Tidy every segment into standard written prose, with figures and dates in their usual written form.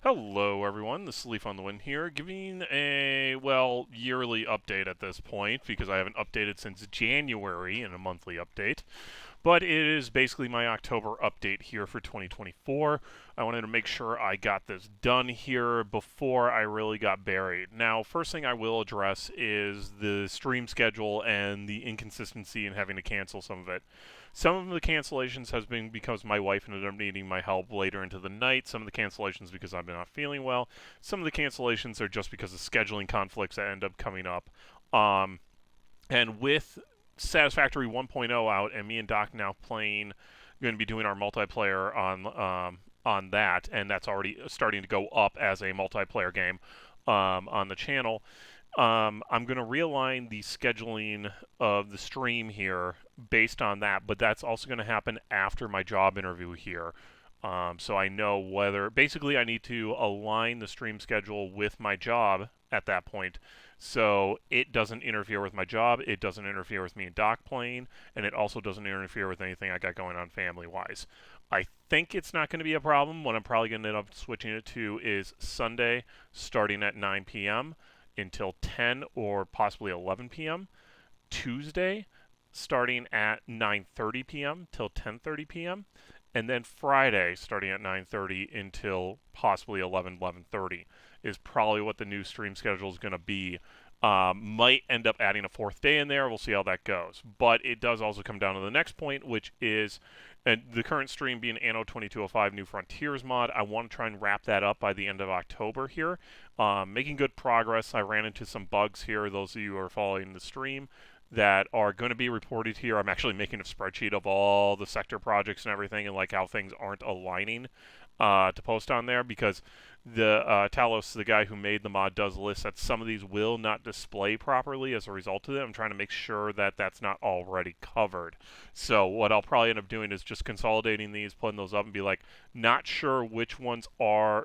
Hello, everyone. This is Leaf on the Wind here, giving a, well, yearly update at this point because I haven't updated since January in a monthly update. But it is basically my October update here for 2024. I wanted to make sure I got this done here before I really got buried. Now, first thing I will address is the stream schedule and the inconsistency in having to cancel some of it. Some of the cancellations has been because my wife ended up needing my help later into the night. Some of the cancellations because I'm not feeling well. Some of the cancellations are just because of scheduling conflicts that end up coming up. And with Satisfactory 1.0 out, and me and Doc now going to be doing our multiplayer on that, and that's already starting to go up as a multiplayer game on the channel. I'm going to realign the scheduling of the stream here based on that, but that's also going to happen after my job interview here. So I know whether, basically, I need to align the stream schedule with my job at that point. So it doesn't interfere with my job, it doesn't interfere with me and Doc playing, and it also doesn't interfere with anything I got going on family-wise. I think it's not going to be a problem. What I'm probably going to end up switching it to is Sunday, starting at 9 p.m. until 10 or possibly 11 p.m. Tuesday, starting at 9:30 p.m. till 10:30 p.m. And then Friday, starting at 9:30 until possibly 11:30 is probably what the new stream schedule is going to be. Might end up adding a fourth day in there. We'll see how that goes. But it does also come down to the next point, which is the current stream being Anno 2205 New Frontiers mod. I want to try and wrap that up by the end of October here. Making good progress. I ran into some bugs here. Those of you who are following the stream that are going to be reported here. I'm actually making a spreadsheet of all the sector projects and everything and like how things aren't aligning to post on there because the Talos, the guy who made the mod, does list that some of these will not display properly as a result of it. I'm trying to make sure that that's not already covered. So what I'll probably end up doing is just consolidating these, putting those up, and be like, not sure which ones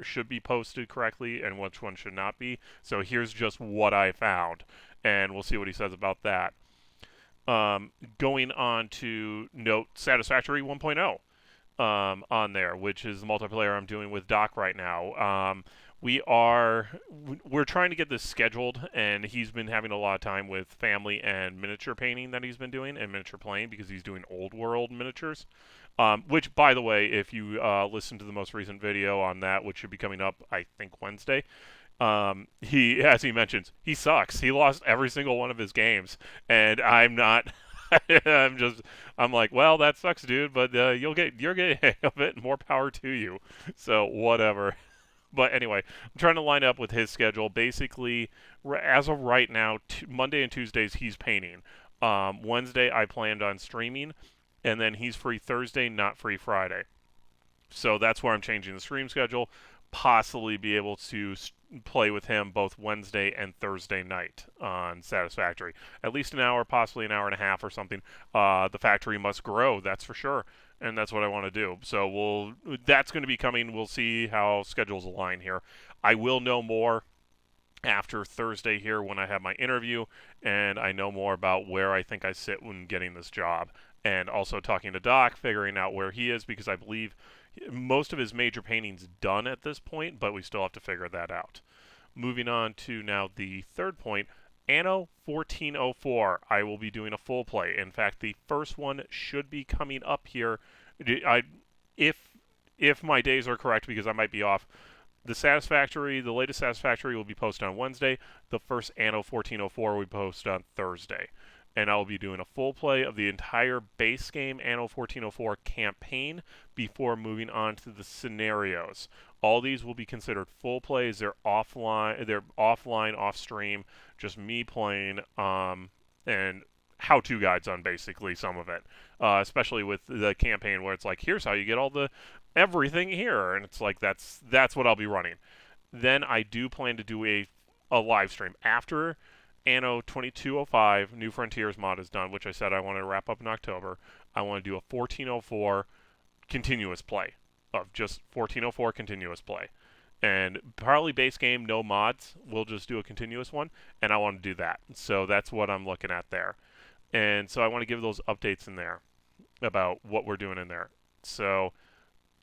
should be posted correctly and which ones should not be. So here's just what I found, and we'll see what he says about that. Going on to note Satisfactory 1.0 on there, which is the multiplayer I'm doing with Doc right now. We're trying to get this scheduled, and he's been having a lot of time with family and miniature painting that he's been doing and miniature playing because he's doing old world miniatures. Which, by the way, if you listen to the most recent video on that, which should be coming up, I think Wednesday, as he mentions, he sucks. He lost every single one of his games, and I'm not. I'm like, well, that sucks, dude, but you're getting hang of it, and more power to you. So whatever. But anyway, I'm trying to line up with his schedule. Basically, as of right now, Monday and Tuesdays he's painting. Wednesday I planned on streaming, and then he's free Thursday, not free Friday. So that's where I'm changing the stream schedule. Possibly be able to play with him both Wednesday and Thursday night on Satisfactory. At least an hour, possibly an hour and a half or something. The factory must grow, that's for sure. And that's what I want to do. So that's going to be coming. We'll see how schedules align here. I will know more after Thursday here when I have my interview, and I know more about where I think I sit when getting this job. And also talking to Doc, figuring out where he is, because I believe most of his major painting's done at this point, but we still have to figure that out. Moving on to now the third point, Anno 1404. I will be doing a full play. In fact, the first one should be coming up here. If my days are correct, because I might be off, the latest Satisfactory will be posted on Wednesday. The first Anno 1404 will be posted on Thursday. And I'll be doing a full play of the entire base game Anno 1404 campaign before moving on to the scenarios. All these will be considered full plays. They're offline, off stream, just me playing, and how-to guides on basically some of it. Especially with the campaign where it's like, here's how you get all the everything here, and it's like that's what I'll be running. Then I do plan to do a live stream after Anno 2205 New Frontiers mod is done, which I said I wanted to wrap up in October. I want to do a 1404 continuous play of just 1404 continuous play. And probably base game, no mods. We'll just do a continuous one, and I want to do that. So that's what I'm looking at there. And so I want to give those updates in there about what we're doing in there. So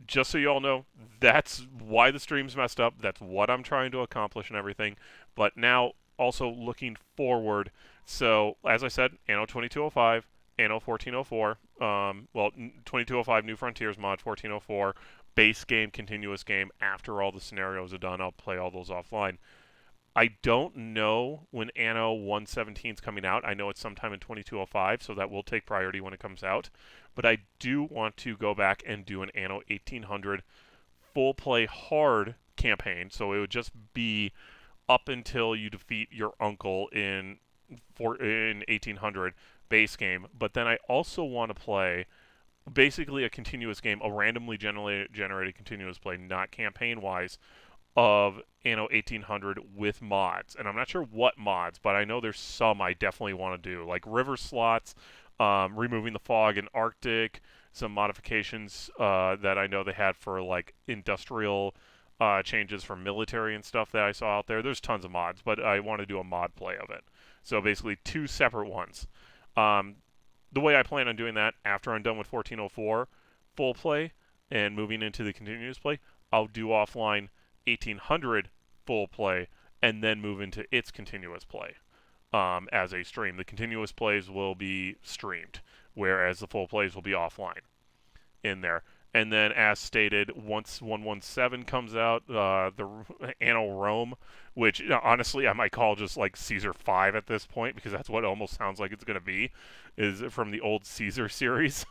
just so you all know, that's why the stream's messed up. That's what I'm trying to accomplish and everything. But now, also looking forward. So, as I said, Anno 2205, Anno 1404, 2205 New Frontiers mod 1404, base game, continuous game. After all the scenarios are done, I'll play all those offline. I don't know when Anno 117 is coming out. I know it's sometime in 2205, so that will take priority when it comes out. But I do want to go back and do an Anno 1800 full play hard campaign. So it would just be up until you defeat your uncle in 1800 base game. But then I also want to play basically a continuous game, a randomly generated continuous play, not campaign wise, of Anno 1800 with mods. And I'm not sure what mods, but I know there's some I definitely want to do, like river slots, removing the fog in Arctic, some modifications that I know they had for like industrial changes for military and stuff that I saw out there. There's tons of mods, but I want to do a mod play of it. So basically, two separate ones. Um, the way I plan on doing that after I'm done with 1404 full play and moving into the continuous play, I'll do offline 1800 full play and then move into its continuous play as a stream. The continuous plays will be streamed, whereas the full plays will be offline in there. And then, as stated, once 117 comes out, the Anno Rome, which honestly I might call just like Caesar 5 at this point because that's what it almost sounds like it's going to be, is from the old Caesar series.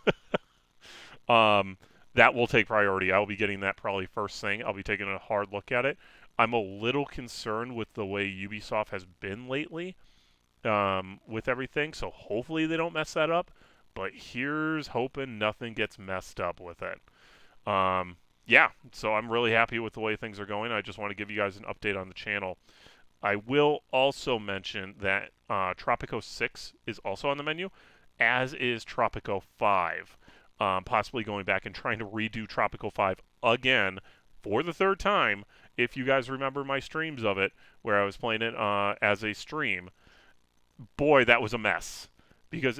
That will take priority. I'll be getting that probably first thing. I'll be taking a hard look at it. I'm a little concerned with the way Ubisoft has been lately with everything, so hopefully they don't mess that up. But here's hoping nothing gets messed up with it. Yeah, so I'm really happy with the way things are going. I just want to give you guys an update on the channel. I will also mention that Tropico 6 is also on the menu, as is Tropico 5. Possibly going back and trying to redo Tropico 5 again for the third time. If you guys remember my streams of it, where I was playing it as a stream, boy, that was a mess. Because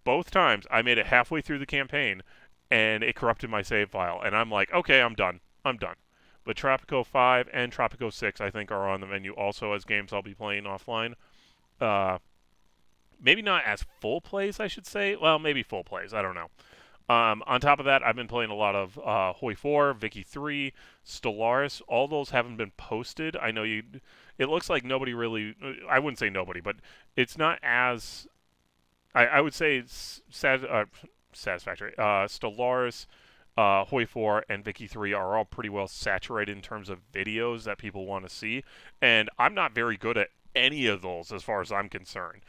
both times I made it halfway through the campaign and it corrupted my save file. And I'm like, okay, I'm done. I'm done. But Tropico 5 and Tropico 6, I think, are on the menu also as games I'll be playing offline. Maybe not as full plays, I should say. Well, maybe full plays. I don't know. On top of that, I've been playing a lot of Hoi 4, Vicky 3, Stellaris. All those haven't been posted. I know you. It looks like nobody really. I wouldn't say nobody, but it's not as. I would say it's satisfactory. Stellaris, Hoi 4, and Vicky 3 are all pretty well saturated in terms of videos that people want to see, and I'm not very good at any of those as far as I'm concerned.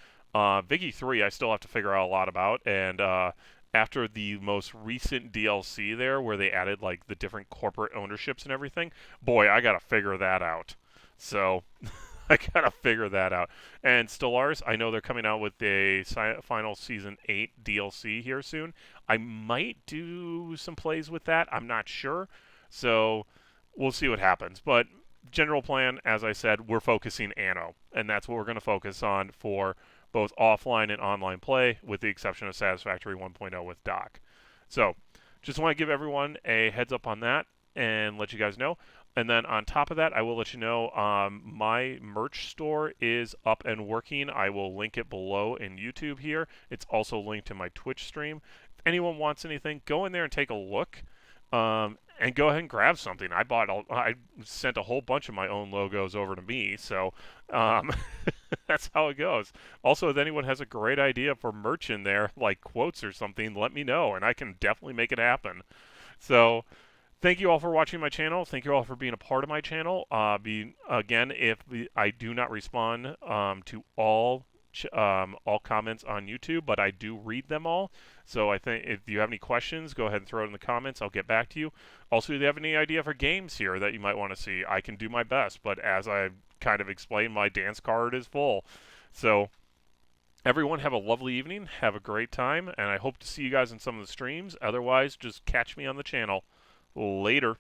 Vicky 3, I still have to figure out a lot about, and after the most recent DLC there, where they added like the different corporate ownerships and everything, boy, I gotta figure that out. So I gotta figure that out. And Stellaris, I know they're coming out with a final season 8 DLC here soon. I might do some plays with that. I'm not sure. So we'll see what happens. But general plan, as I said, we're focusing Anno, and that's what we're going to focus on for both offline and online play, with the exception of Satisfactory 1.0 with Doc. So, just want to give everyone a heads up on that and let you guys know. And then on top of that, I will let you know my merch store is up and working. I will link it below in YouTube here. It's also linked to my Twitch stream. If anyone wants anything, go in there and take a look. And go ahead and grab something. I sent a whole bunch of my own logos over to me, so that's how it goes. Also, if anyone has a great idea for merch in there, like quotes or something, let me know, and I can definitely make it happen. So, thank you all for watching my channel. Thank you all for being a part of my channel. Again, if I do not respond to all comments on YouTube, but I do read them all. So I think if you have any questions, go ahead and throw it in the comments. I'll get back to you. Also, if you have any idea for games here that you might want to see, I can do my best. But as I kind of explained, my dance card is full. So everyone have a lovely evening. Have a great time. And I hope to see you guys in some of the streams. Otherwise, just catch me on the channel. Later.